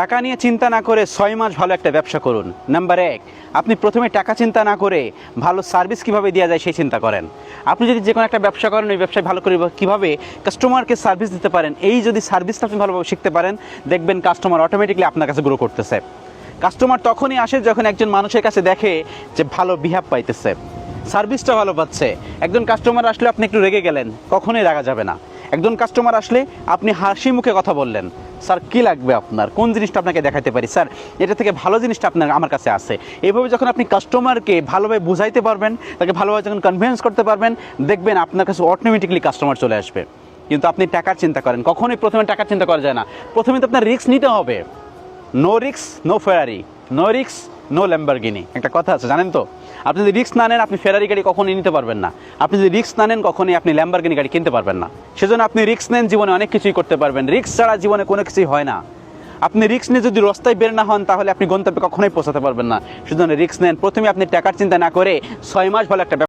টাকা নিয়ে চিন্তা না করে 6 মাস ভালো একটা ব্যবসা করুন। নাম্বার 1, আপনি প্রথমে টাকা চিন্তা না করে ভালো সার্ভিস কিভাবে দেওয়া যায় সেই চিন্তা করেন। আপনি যদি যে কোনো একটা ব্যবসা করেন, ওই ব্যবসায় ভালো করে কীভাবে কাস্টমারকে সার্ভিস দিতে পারেন, এই যদি সার্ভিসটা আপনি ভালোভাবে শিখতে পারেন, দেখবেন কাস্টমার অটোমেটিকলি আপনার কাছে গ্রো করতেছে। কাস্টমার তখনই আসে যখন একজন মানুষের কাছে দেখে যে ভালো বিহেভ পাইতেছে, সার্ভিসটা ভালো পাচ্ছে। একজন কাস্টমার আসলে আপনি একটু রেগে গেলেন, কখনোই রাগা যাবে না। একজন কাস্টমার আসলে আপনি হাসি মুখে কথা বললেন, স্যার কী লাগবে আপনার, কোন জিনিসটা আপনাকে দেখাতে পারি, স্যার এটা থেকে ভালো জিনিসটা আপনার আমার কাছে আছে। এইভাবে যখন আপনি কাস্টমারকে ভালোভাবে বুঝাইতে পারবেন, তাকে ভালোভাবে যখন কনভিন্স করতে পারবেন, দেখবেন আপনার কাছে অটোমেটিকলি কাস্টমার চলে আসবে। কিন্তু আপনি টাকার চিন্তা করেন, কখনোই প্রথমে টাকার চিন্তা করা যায় না। প্রথমে তো আপনার রিস্ক নিতে হবে। নো রিস্ক নো ফেরারি, নো রিস্ক নো ল্যাম্বরগিনি, একটা কথা আছে জানেন তো। আপনি যদি রিস্ক না নেন, আপনি ফেরারি গাড়ি কখনোই নিতে পারবেন না। আপনি যদি রিস্ক না নেন, কখনোই আপনি ল্যাম্বরগিনি গাড়ি কিনতে পারবেন না। সেজন্য আপনি রিস্ক নেন, জীবনে অনেক কিছুই করতে পারবেন। রিস্ক ছাড়া জীবনে কোনো কিছুই হয় না। আপনি রিস্ক নিয়ে যদি রাস্তায় বের না হন, তাহলে আপনি গন্তব্যে কখনোই পৌঁছাতে পারবেন না। সেজন্য রিস্ক নেন। প্রথমে আপনি টাকার চিন্তা না করে 6 মাস ভালো একটা